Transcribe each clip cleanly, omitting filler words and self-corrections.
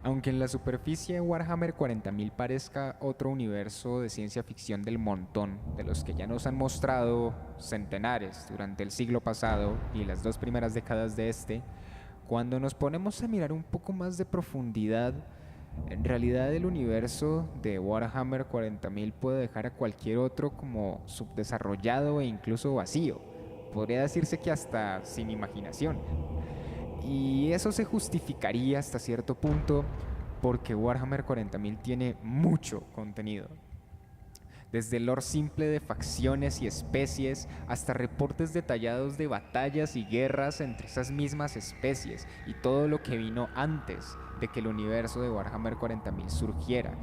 Aunque en la superficie Warhammer 40.000 parezca otro universo de ciencia ficción del montón, de los que ya nos han mostrado centenares durante el siglo pasado y las dos primeras décadas de este, cuando nos ponemos a mirar un poco más de profundidad, en realidad el universo de Warhammer 40.000 puede dejar a cualquier otro como subdesarrollado e incluso vacío. Podría decirse que hasta sin imaginación. Y eso se justificaría hasta cierto punto porque Warhammer 40.000 tiene mucho contenido. Desde el lore simple de facciones y especies hasta reportes detallados de batallas y guerras entre esas mismas especies y todo lo que vino antes de que el universo de Warhammer 40.000 surgiera.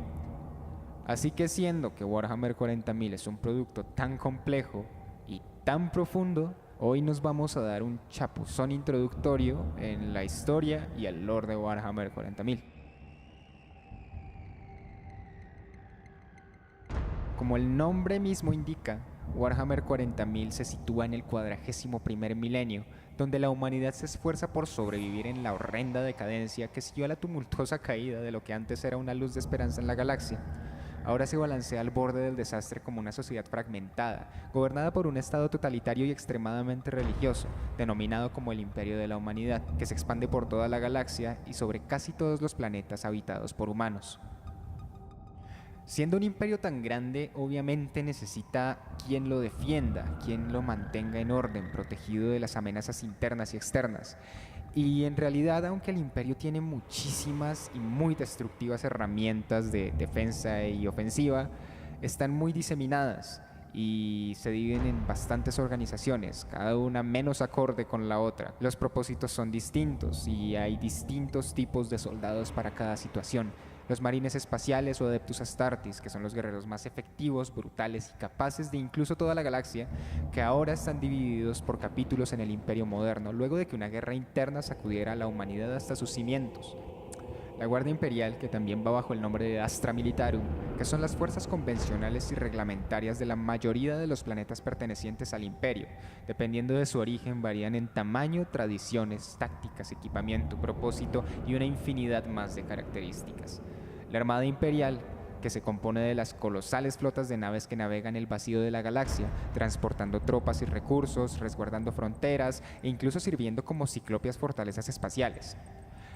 Así que siendo que Warhammer 40.000 es un producto tan complejo y tan profundo, hoy nos vamos a dar un chapuzón introductorio en la historia y el lore de Warhammer 40.000. Como el nombre mismo indica, Warhammer 40.000 se sitúa en el 41.er milenio, donde la humanidad se esfuerza por sobrevivir en la horrenda decadencia que siguió a la tumultuosa caída de lo que antes era una luz de esperanza en la galaxia. Ahora se balancea al borde del desastre como una sociedad fragmentada, gobernada por un estado totalitario y extremadamente religioso, denominado como el Imperio de la Humanidad, que se expande por toda la galaxia y sobre casi todos los planetas habitados por humanos. Siendo un imperio tan grande, obviamente necesita quien lo defienda, quien lo mantenga en orden, protegido de las amenazas internas y externas. Y en realidad, aunque el imperio tiene muchísimas y muy destructivas herramientas de defensa y ofensiva, están muy diseminadas y se dividen en bastantes organizaciones, cada una menos acorde con la otra. Los propósitos son distintos y hay distintos tipos de soldados para cada situación. Los marines espaciales o adeptus astartes, que son los guerreros más efectivos, brutales y capaces de incluso toda la galaxia, que ahora están divididos por capítulos en el Imperio moderno, luego de que una guerra interna sacudiera a la humanidad hasta sus cimientos. La Guardia Imperial, que también va bajo el nombre de Astra Militarum, que son las fuerzas convencionales y reglamentarias de la mayoría de los planetas pertenecientes al Imperio. Dependiendo de su origen, varían en tamaño, tradiciones, tácticas, equipamiento, propósito y una infinidad más de características. La Armada Imperial, que se compone de las colosales flotas de naves que navegan el vacío de la galaxia, transportando tropas y recursos, resguardando fronteras e incluso sirviendo como ciclópeas fortalezas espaciales.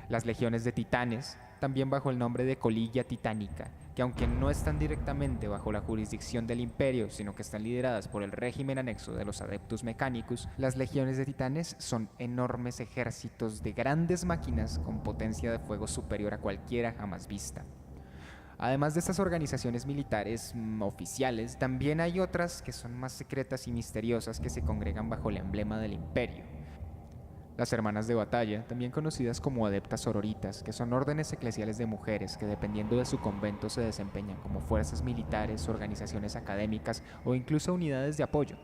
Las legiones de titanes, también bajo el nombre de Colilla Titánica, que aunque no están directamente bajo la jurisdicción del Imperio, sino que están lideradas por el régimen anexo de los Adeptus Mechanicus, las legiones de titanes son enormes ejércitos de grandes máquinas con potencia de fuego superior a cualquiera jamás vista. Además de estas organizaciones militares oficiales, también hay otras que son más secretas y misteriosas que se congregan bajo el emblema del Imperio. Las hermanas de batalla, también conocidas como adeptas sororitas, que son órdenes eclesiales de mujeres que dependiendo de su convento se desempeñan como fuerzas militares, organizaciones académicas o incluso unidades de apoyo.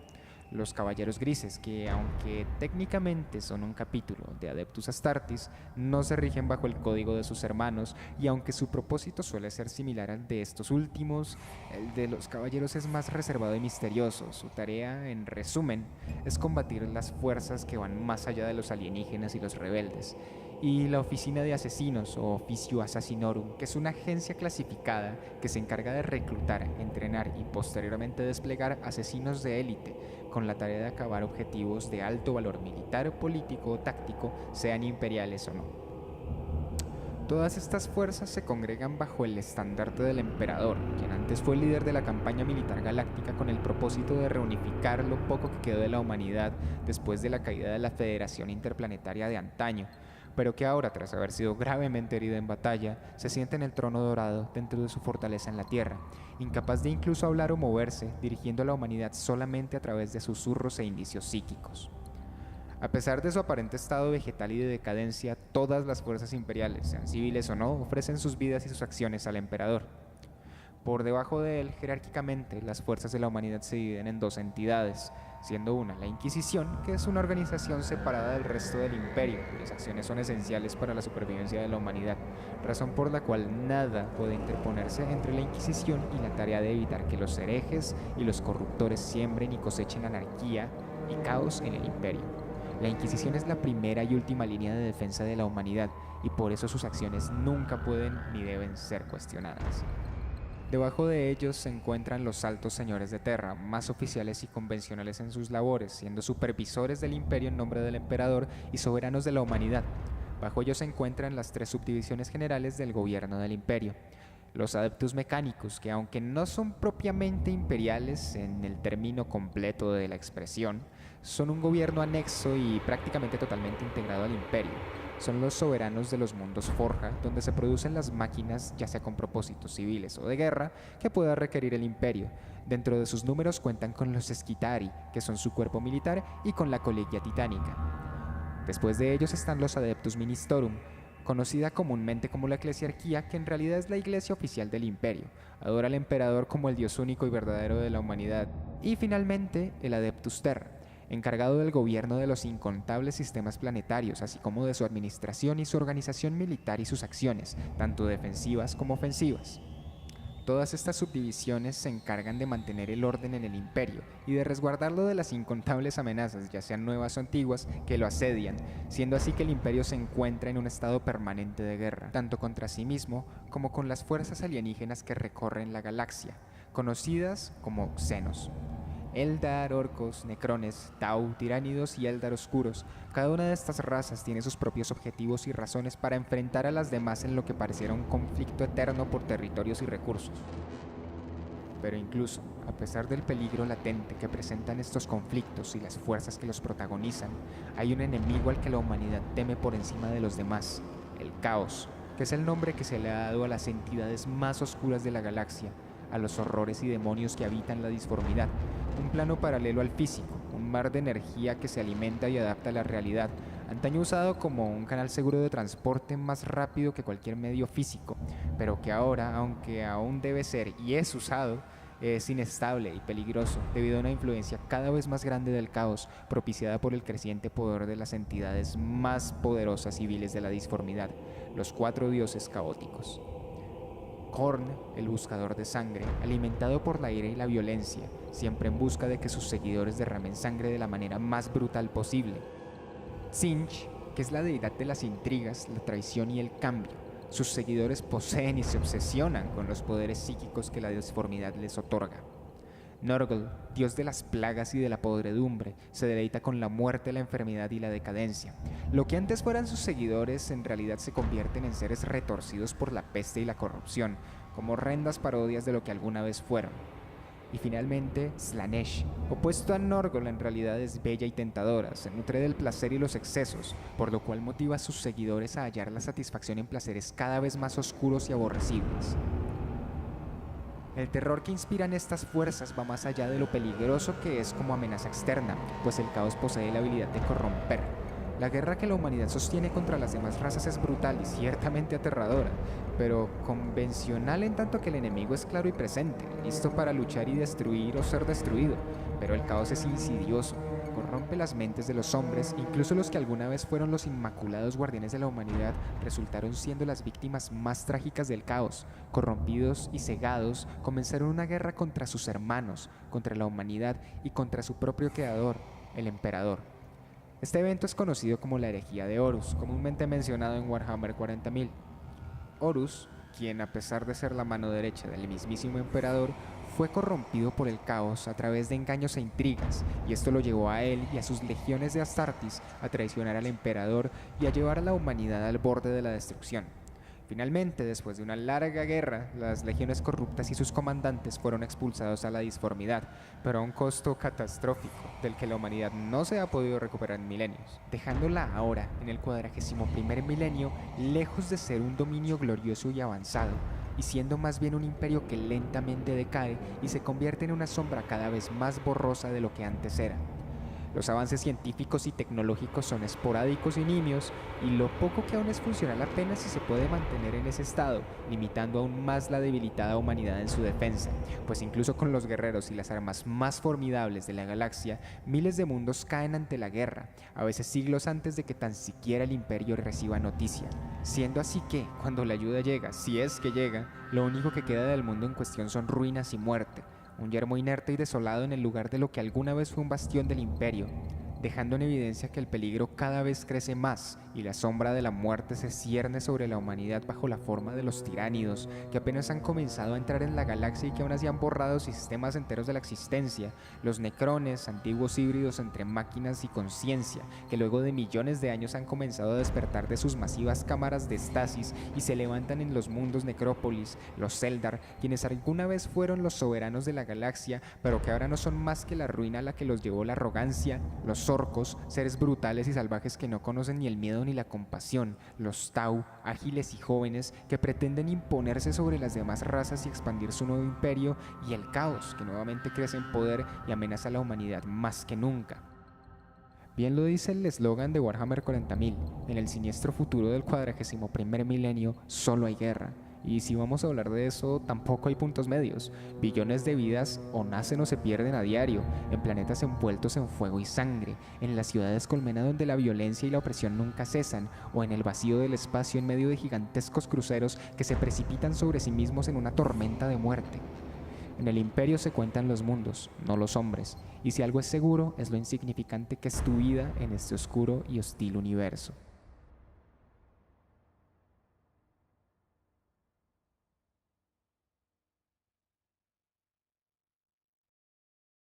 Los caballeros grises, que aunque técnicamente son un capítulo de Adeptus Astartes, no se rigen bajo el código de sus hermanos y aunque su propósito suele ser similar al de estos últimos, el de los caballeros es más reservado y misterioso. Su tarea, en resumen, es combatir las fuerzas que van más allá de los alienígenas y los rebeldes. Y la Oficina de Asesinos o Officio Assassinorum, que es una agencia clasificada que se encarga de reclutar, entrenar y posteriormente desplegar asesinos de élite con la tarea de acabar objetivos de alto valor militar, político o táctico, sean imperiales o no. Todas estas fuerzas se congregan bajo el estandarte del emperador, quien antes fue el líder de la campaña militar galáctica con el propósito de reunificar lo poco que quedó de la humanidad después de la caída de la Federación Interplanetaria de antaño, pero que ahora, tras haber sido gravemente herida en batalla, se siente en el trono dorado dentro de su fortaleza en la Tierra, incapaz de incluso hablar o moverse, dirigiendo a la humanidad solamente a través de susurros e indicios psíquicos. A pesar de su aparente estado vegetal y de decadencia, todas las fuerzas imperiales, sean civiles o no, ofrecen sus vidas y sus acciones al emperador. Por debajo de él, jerárquicamente, las fuerzas de la humanidad se dividen en dos entidades, siendo una la Inquisición, que es una organización separada del resto del imperio, cuyas acciones son esenciales para la supervivencia de la humanidad, razón por la cual nada puede interponerse entre la Inquisición y la tarea de evitar que los herejes y los corruptores siembren y cosechen anarquía y caos en el imperio. La Inquisición es la primera y última línea de defensa de la humanidad y por eso sus acciones nunca pueden ni deben ser cuestionadas. Debajo de ellos se encuentran los altos señores de Terra, más oficiales y convencionales en sus labores, siendo supervisores del imperio en nombre del emperador y soberanos de la humanidad. Bajo ellos se encuentran las tres subdivisiones generales del gobierno del imperio. Los adeptus mecánicos, que aunque no son propiamente imperiales en el término completo de la expresión, son un gobierno anexo y prácticamente totalmente integrado al imperio. Son los soberanos de los mundos Forja, donde se producen las máquinas, ya sea con propósitos civiles o de guerra, que pueda requerir el imperio. Dentro de sus números cuentan con los Skitarii, que son su cuerpo militar, y con la Colegia Titánica. Después de ellos están los Adeptus Ministorum, conocida comúnmente como la eclesiarquía, que en realidad es la iglesia oficial del imperio. Adora al emperador como el dios único y verdadero de la humanidad. Y finalmente, el Adeptus Terra, encargado del gobierno de los incontables sistemas planetarios, así como de su administración y su organización militar y sus acciones, tanto defensivas como ofensivas. Todas estas subdivisiones se encargan de mantener el orden en el imperio y de resguardarlo de las incontables amenazas, ya sean nuevas o antiguas, que lo asedian, siendo así que el imperio se encuentra en un estado permanente de guerra, tanto contra sí mismo como con las fuerzas alienígenas que recorren la galaxia, conocidas como Xenos. Eldar, Orcos, Necrones, Tau, Tiránidos y Eldar Oscuros. Cada una de estas razas tiene sus propios objetivos y razones para enfrentar a las demás en lo que pareciera un conflicto eterno por territorios y recursos. Pero incluso, a pesar del peligro latente que presentan estos conflictos y las fuerzas que los protagonizan, hay un enemigo al que la humanidad teme por encima de los demás, el Caos, que es el nombre que se le ha dado a las entidades más oscuras de la galaxia, a los horrores y demonios que habitan la disformidad, un plano paralelo al físico, un mar de energía que se alimenta y adapta a la realidad, antaño usado como un canal seguro de transporte más rápido que cualquier medio físico, pero que ahora, aunque aún debe ser y es usado, es inestable y peligroso debido a una influencia cada vez más grande del caos, propiciada por el creciente poder de las entidades más poderosas y viles de la disformidad, los cuatro dioses caóticos. Khorne, el buscador de sangre, alimentado por la ira y la violencia, siempre en busca de que sus seguidores derramen sangre de la manera más brutal posible. Tzeentch, que es la deidad de las intrigas, la traición y el cambio. Sus seguidores poseen y se obsesionan con los poderes psíquicos que la disformidad les otorga. Nurgle, dios de las plagas y de la podredumbre, se deleita con la muerte, la enfermedad y la decadencia. Lo que antes fueran sus seguidores en realidad se convierten en seres retorcidos por la peste y la corrupción, como horrendas parodias de lo que alguna vez fueron. Y finalmente, Slaanesh, opuesto a Nurgle, en realidad es bella y tentadora, se nutre del placer y los excesos, por lo cual motiva a sus seguidores a hallar la satisfacción en placeres cada vez más oscuros y aborrecibles. El terror que inspiran estas fuerzas va más allá de lo peligroso que es como amenaza externa, pues el caos posee la habilidad de corromper. La guerra que la humanidad sostiene contra las demás razas es brutal y ciertamente aterradora, pero convencional en tanto que el enemigo es claro y presente, listo para luchar y destruir o ser destruido. Pero el caos es insidioso, corrompe las mentes de los hombres, incluso los que alguna vez fueron los inmaculados guardianes de la humanidad resultaron siendo las víctimas más trágicas del caos. Corrompidos y cegados, comenzaron una guerra contra sus hermanos, contra la humanidad y contra su propio creador, el emperador. Este evento es conocido como la herejía de Horus, comúnmente mencionado en Warhammer 40.000. Horus, quien a pesar de ser la mano derecha del mismísimo emperador, fue corrompido por el caos a través de engaños e intrigas, y esto lo llevó a él y a sus legiones de Astartes a traicionar al emperador y a llevar a la humanidad al borde de la destrucción. Finalmente, después de una larga guerra, las legiones corruptas y sus comandantes fueron expulsados a la disformidad, pero a un costo catastrófico, del que la humanidad no se ha podido recuperar en milenios, dejándola ahora, en el 41.º milenio, lejos de ser un dominio glorioso y avanzado, y siendo más bien un imperio que lentamente decae y se convierte en una sombra cada vez más borrosa de lo que antes era. Los avances científicos y tecnológicos son esporádicos y nimios, y lo poco que aún es funcional apenas si se puede mantener en ese estado, limitando aún más la debilitada humanidad en su defensa, pues incluso con los guerreros y las armas más formidables de la galaxia, miles de mundos caen ante la guerra, a veces siglos antes de que tan siquiera el imperio reciba noticia. Siendo así que, cuando la ayuda llega, si es que llega, lo único que queda del mundo en cuestión son ruinas y muerte, un yermo inerte y desolado en el lugar de lo que alguna vez fue un bastión del imperio. dejando en evidencia que el peligro cada vez crece más y la sombra de la muerte se cierne sobre la humanidad bajo la forma de los tiránidos, que apenas han comenzado a entrar en la galaxia y que aún así han borrado sistemas enteros de la existencia, los necrones, antiguos híbridos entre máquinas y conciencia, que luego de millones de años han comenzado a despertar de sus masivas cámaras de estasis y se levantan en los mundos necrópolis, los Zeldar, quienes alguna vez fueron los soberanos de la galaxia, pero que ahora no son más que la ruina a la que los llevó la arrogancia, los orcos, seres brutales y salvajes que no conocen ni el miedo ni la compasión, los Tau, ágiles y jóvenes, que pretenden imponerse sobre las demás razas y expandir su nuevo imperio, y el caos, que nuevamente crece en poder y amenaza a la humanidad más que nunca. Bien lo dice el eslogan de Warhammer 40.000, en el siniestro futuro del 41º milenio solo hay guerra. Y si vamos a hablar de eso, tampoco hay puntos medios. Billones de vidas o nacen o se pierden a diario, en planetas envueltos en fuego y sangre, en las ciudades colmena donde la violencia y la opresión nunca cesan, o en el vacío del espacio en medio de gigantescos cruceros que se precipitan sobre sí mismos en una tormenta de muerte. En el imperio se cuentan los mundos, no los hombres, y si algo es seguro es lo insignificante que es tu vida en este oscuro y hostil universo.